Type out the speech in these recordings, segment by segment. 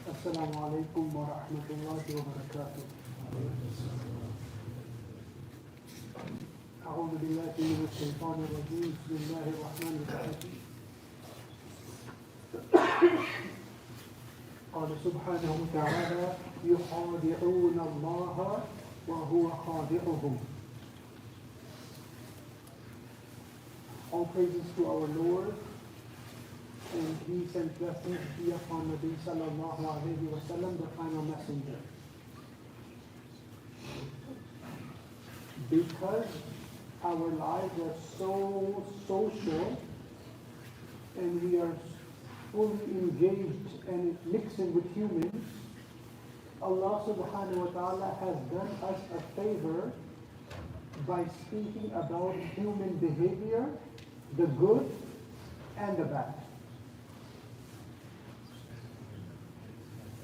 السلام عليكم ورحمة الله وبركاته. أعوذ بالله من الشيطان الرجيم. بسم الله الرحمن الرحيم. قال سبحانه وتعالى يخادعون الله وهو خادعهم. All praises to our Lord, and peace and blessings be upon Nabi sallallahu alayhi wa sallam, the final messenger. Because our lives are so social and we are fully engaged and mixing with humans, Allah subhanahu wa ta'ala has done us a favor by speaking about human behavior, the good and the bad.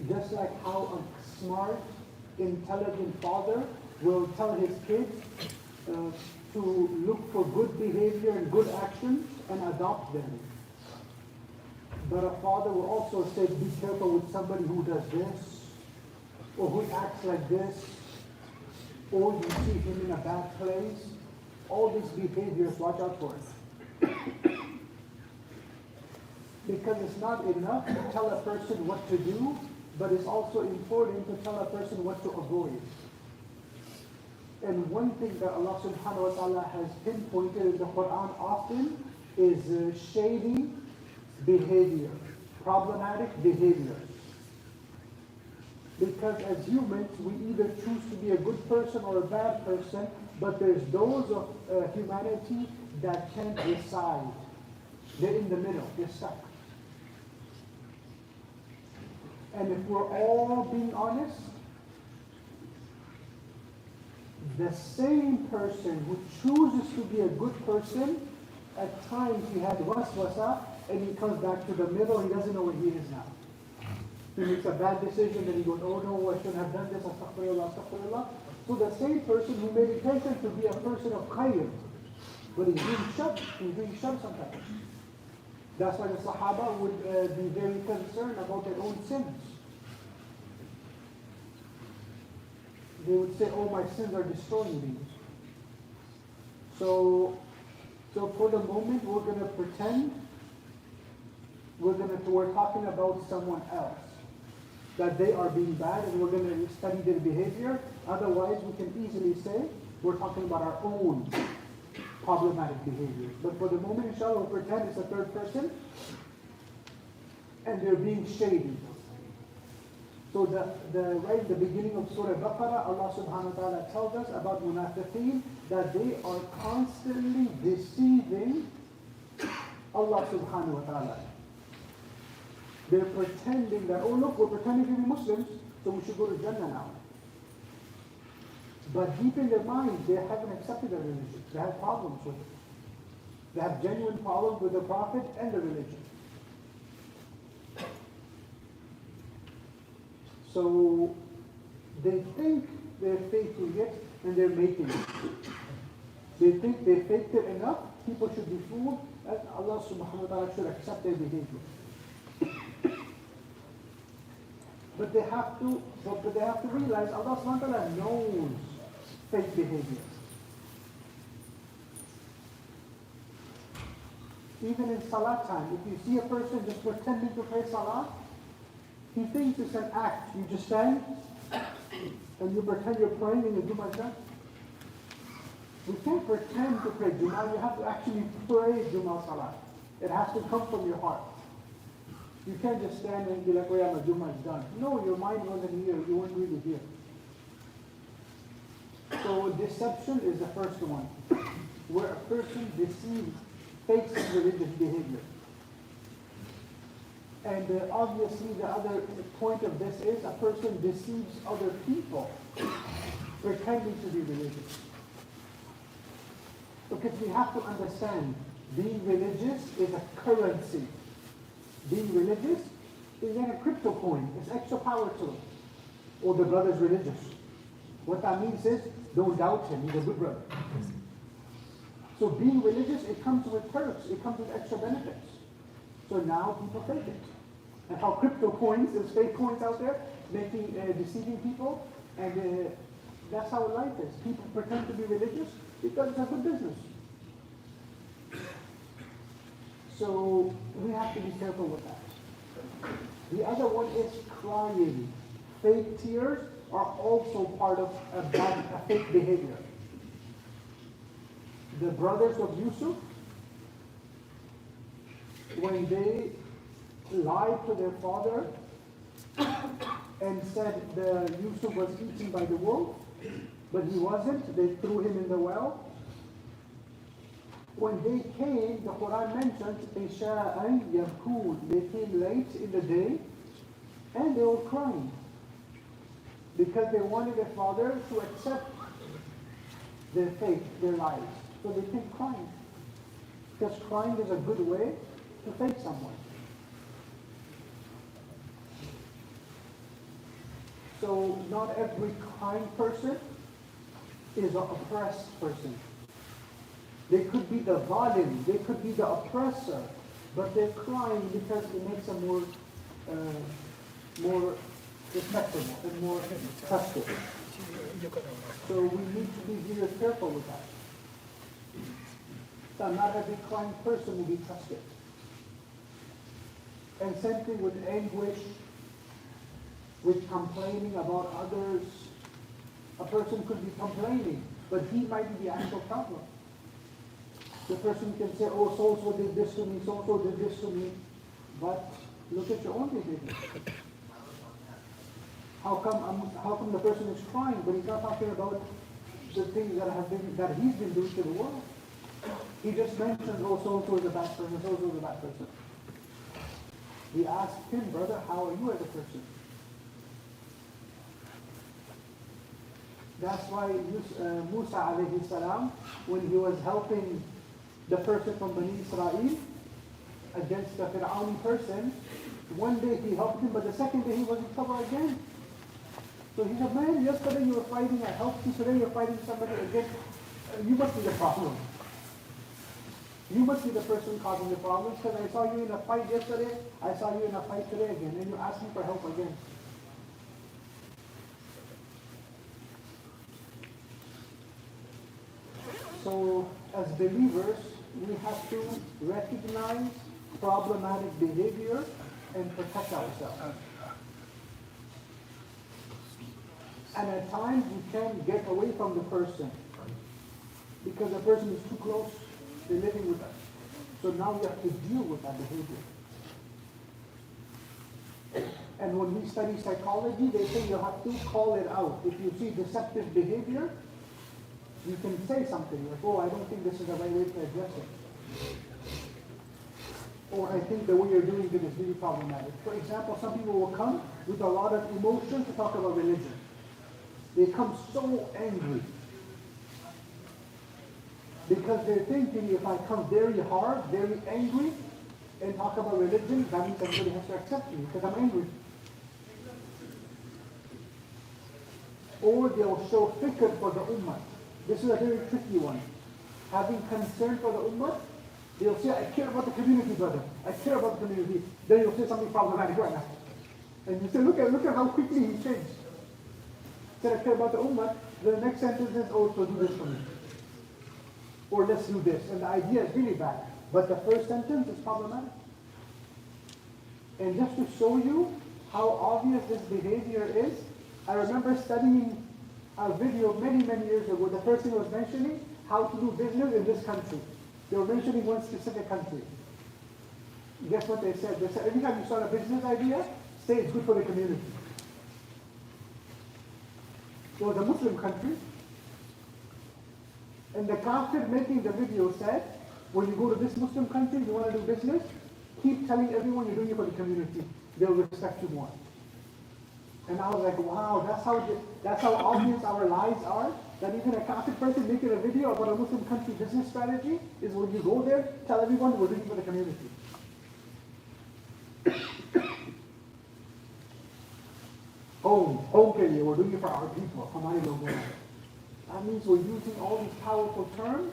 Just like how a smart, intelligent father will tell his kids to look for good behavior and good actions and adopt them. But a father will also say, be careful with somebody who does this, or who acts like this, or you see him in a bad place. All these behaviors, watch out for it. Because it's not enough to tell a person what to do, but it's also important to tell a person what to avoid. And one thing that Allah subhanahu wa ta'ala has pinpointed in the Quran often is shady behavior, problematic behavior. Because as humans, we either choose to be a good person or a bad person, but there's those of humanity that can't decide. They're in the middle, they're stuck. And if we're all being honest, the same person who chooses to be a good person, at times he had waswasa, and he comes back to the middle, he doesn't know where he is now. He makes a bad decision, then he goes, oh no, I shouldn't have done this, astaghfirullah, astaghfirullah. So the same person who made intention to be a person of khayr, but he's being shunned sometimes. That's why the Sahaba would be very concerned about their own sins. They would say, oh, my sins are destroying me. So for the moment, we're going to pretend we're talking about someone else, that they are being bad, and we're going to study their behavior. Otherwise, we can easily say we're talking about our own problematic behavior. But for the moment, inshallah, we'll pretend it's a third person, and they're being shady. So right at the beginning of Surah Baqarah, Allah subhanahu wa ta'ala tells us about munafiqeen, that they are constantly deceiving Allah subhanahu wa ta'ala. They're pretending that, oh look, we're pretending to be Muslims, so we should go to Jannah now. But deep in their minds, they haven't accepted the religion. They have problems with it. They have genuine problems with the Prophet and the religion. So they think they're faking it, and they're making it. They think they faked it enough, people should be fooled, and Allah subhanahu wa ta'ala should accept their behavior. But they have to realize Allah subhanahu wa ta'ala knows fake behavior. Even in salat time, if you see a person just pretending to pray salat, he thinks it's an act. You just stand and you pretend you're praying and you do like that. We can't pretend to pray Jummah. You have to actually pray Jummah Salat. It has to come from your heart. You can't just stand and be like, oh yeah, my Jummah is done. No, your mind wasn't here. You weren't really here. So deception is the first one, where a person deceives, fakes religious behavior. And obviously the other point of this is a person deceives other people, pretending to be religious. Because we have to understand, being religious is a currency. Being religious is like a crypto coin. It's extra power to it. Or the brother's religious. What that means is, don't doubt him, he's a good brother. So being religious, it comes with perks, it comes with extra benefits. So now people fake it. And how crypto coins, there's fake coins out there, deceiving people. And that's how life is. People pretend to be religious because it's a good business. So we have to be careful with that. The other one is crying. Fake tears are also part of a fake behavior. The brothers of Yusuf, when they lied to their father and said that Yusuf was eaten by the wolf, but he wasn't, they threw him in the well. When they came, the Quran mentions, Isha'an Yabkun. They came late in the day and they were crying because they wanted their father to accept their faith, their lives. So they came crying. Because crying is a good way to fake someone. So not every crying person is an oppressed person. They could be the zalim, they could be the oppressor, but they're crying because it makes them more respectable and more trusted. So we need to be very careful with that. So not every crying person will be trusted. And same thing with anguish, with complaining about others. A person could be complaining, but he might be the actual problem. The person can say, oh, so-so did this to me, so-so did this to me. But look at your own behavior. How come the person is crying, but he's not talking about the things that he's been doing to the world? He just mentioned, oh, so-so is a bad person, so-so is a bad person. We asked him, brother, how are you as a person? That's why Musa alayhi salam, when he was helping the person from Bani Israel against the Fir'auni person, one day he helped him, but the second day he was in trouble again. So he said, man, yesterday you were fighting, I helped you, today you're fighting somebody again. You must be the problem. You must be the person causing the problems, because I saw you in a fight yesterday, I saw you in a fight today again, and you asked me for help again. So, as believers, we have to recognize problematic behavior and protect ourselves. And at times, we can get away from the person because the person is too close, they're living with us. So now we have to deal with that behavior. And when we study psychology, they say you have to call it out. If you see deceptive behavior, you can say something like, oh, I don't think this is the right way to address it. Or I think the way you're doing it is really problematic. For example, some people will come with a lot of emotion to talk about religion. They come so angry. Because they're thinking if I come very hard, very angry, and talk about religion, that means everybody has to accept me because I'm angry. Or they'll show fikr for the ummah. This is a very tricky one. Having concern for the ummah, they'll say, I care about the community, brother. I care about the community. Then you'll say something problematic right now. And you say, look at how quickly he changed. Said, I care about the ummah. The next sentence is, oh, so do this for me. Or let's do this. And the idea is really bad. But the first sentence is problematic. And just to show you how obvious this behavior is, I remember studying a video many years ago. The person was mentioning how to do business in this country. They were mentioning one specific country. Guess what they said? They said, every time you start a business idea, say it's good for the community. So it was a Muslim country. And the kafir making the video said, when you go to this Muslim country, you want to do business, keep telling everyone you're doing it for the community. They'll respect you more. And I was like, wow, that's how obvious our lives are. That even a kafir person making a video about a Muslim country business strategy is when you go there, tell everyone we're doing it for the community. Home career, we're doing it for our people. That means we're using all these powerful terms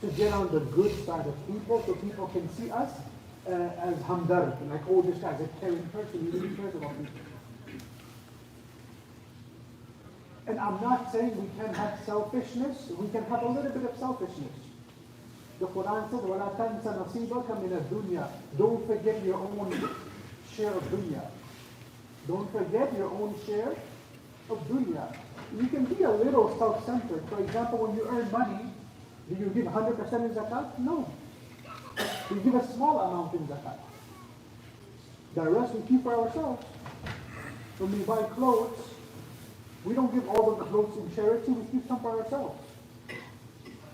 to get on the good side of people so people can see us as hamdard, like, oh, this guy's a caring person, he really cares about people. And I'm not saying we can have selfishness, we can have a little bit of selfishness. The Quran said, وَلَا تَنْسَ نَصِيبَكَ مِنَ الدُّنْيَا. Don't forget your own share of dunya. Don't forget your own share of dunya. You can be a little self-centered. For example, when you earn money, do you give 100% in zakat? No. We give a small amount in zakat. The rest we keep for ourselves. When we buy clothes, we don't give all of the clothes in charity, we keep some for ourselves.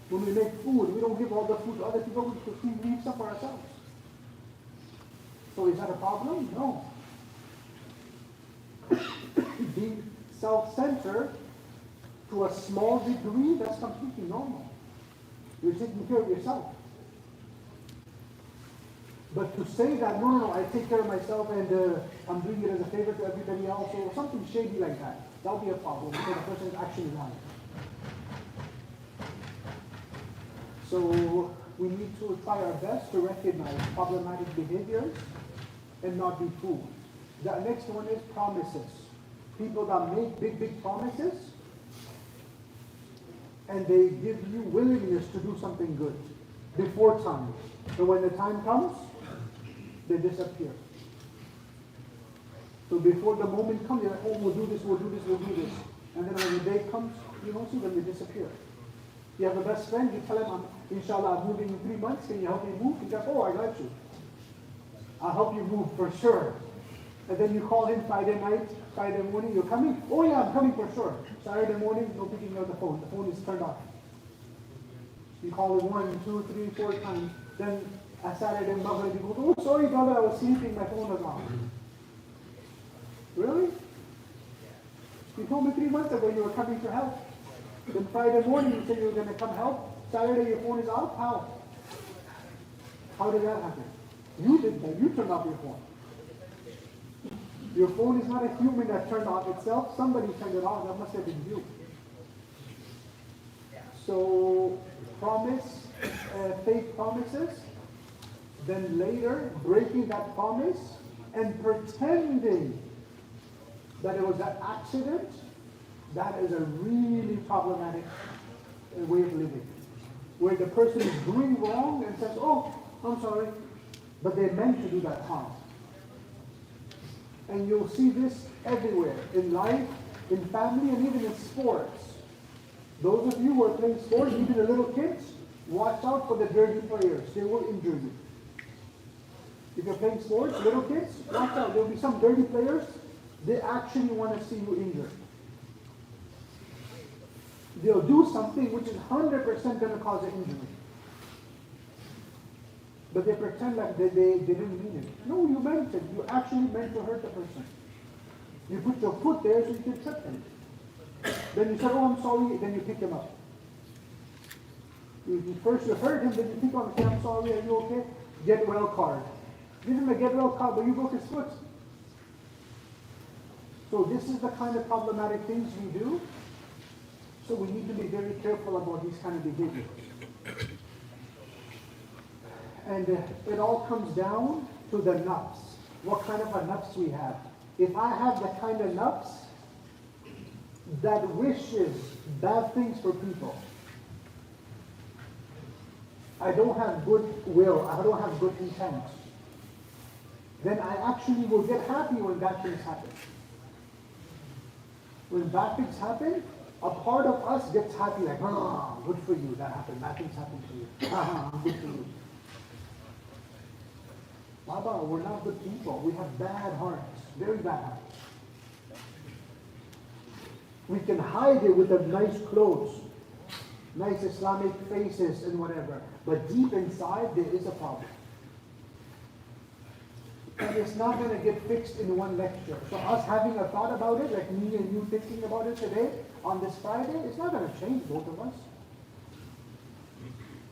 When we make food, we don't give all the food to other people, we leave some for ourselves. So is that a problem? No. Being self-centered to a small degree, that's completely normal. You're taking care of yourself. But to say that, no, I take care of myself and I'm doing it as a favor to everybody else, or something shady like that, that'll be a problem because the person is actually lying. So we need to try our best to recognize problematic behaviors and not be fooled. The next one is promises. People that make big promises and they give you willingness to do something good before time. And when the time comes, they disappear. So before the moment comes, you're like, oh, we'll do this. And then when the day comes, you don't see them, they disappear. You have a best friend, you tell him, inshallah, I'm moving in 3 months, can you help me move? He's like, oh, I got you. I'll help you move for sure. And then you call him Friday night, Friday morning, you're coming? Oh yeah, I'm coming for sure. Saturday morning, no picking up the phone. The phone is turned off. You call him 1, 2, 3, 4 times. Then a Saturday Maghrib, you go, oh sorry brother, I was sleeping, my phone was off. Really? You told me 3 months ago you were coming for help. Then Friday morning you said you were going to come help. Saturday your phone is off? How? How did that happen? You did that. You turned off your phone. Your phone is not a human that turned off itself. Somebody turned it off. That must have been you. So, fake promises, then later breaking that promise and pretending that it was an accident, that is a really problematic way of living. Where the person is doing wrong and says, oh, I'm sorry, but they meant to do that harm. And you'll see this everywhere, in life, in family, and even in sports. Those of you who are playing sports, even the little kids, watch out for the dirty players. They will injure you. If you're playing sports, little kids, watch out. There will be some dirty players, they actually want to see you injured. They'll do something which is 100% going to cause an injury. But they pretend like they didn't mean it. No, you meant it. You actually meant to hurt the person. You put your foot there so you can trip him. Then you said, oh, I'm sorry, then you pick him up. First you hurt him, then you pick him up and say, I'm sorry, are you okay? Get well card. Give him a get well card, but you broke his foot. So this is the kind of problematic things we do. So we need to be very careful about these kind of behaviors. And it all comes down to the nafs. What kind of a nafs we have. If I have the kind of nafs that wishes bad things for people, I don't have good will, I don't have good intent, then I actually will get happy when bad things happen. When bad things happen, a part of us gets happy, like, oh, good for you, that happened, bad things happened to you. Good for you. Baba, we're not good people. We have bad hearts, very bad hearts. We can hide it with the nice clothes, nice Islamic faces and whatever, but deep inside there is a problem. And it's not going to get fixed in one lecture. So us having a thought about it, like me and you thinking about it today, on this Friday, it's not going to change both of us.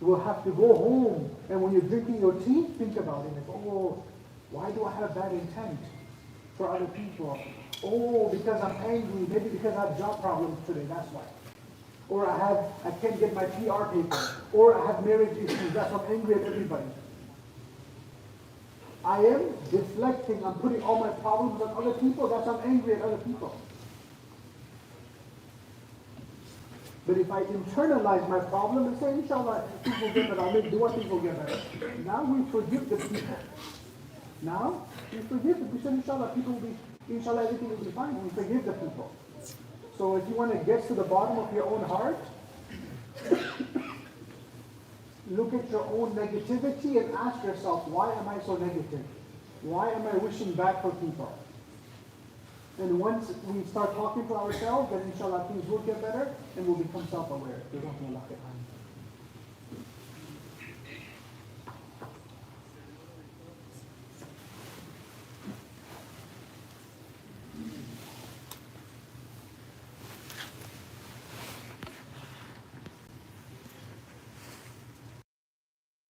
We'll have to go home, and when you're drinking your tea, think about it. Like, oh, why do I have bad intent for other people? Oh, because I'm angry. Maybe because I have job problems today, that's why. Or I can't get my PR paper. Or I have marriage issues, that's why I'm angry at everybody. I am deflecting, I'm putting all my problems on other people, that's why I'm angry at other people. But if I internalize my problem and say, inshallah, things will get better, I'll make dua, things will get better. Now we forgive the people. Now we forgive them. We say, inshallah, people will be, inshallah, everything will be fine. We forgive the people. So if you want to get to the bottom of your own heart, look at your own negativity and ask yourself, why am I so negative? Why am I wishing bad for people? And once we start talking to ourselves, then inshallah things will get better and we'll become self-aware.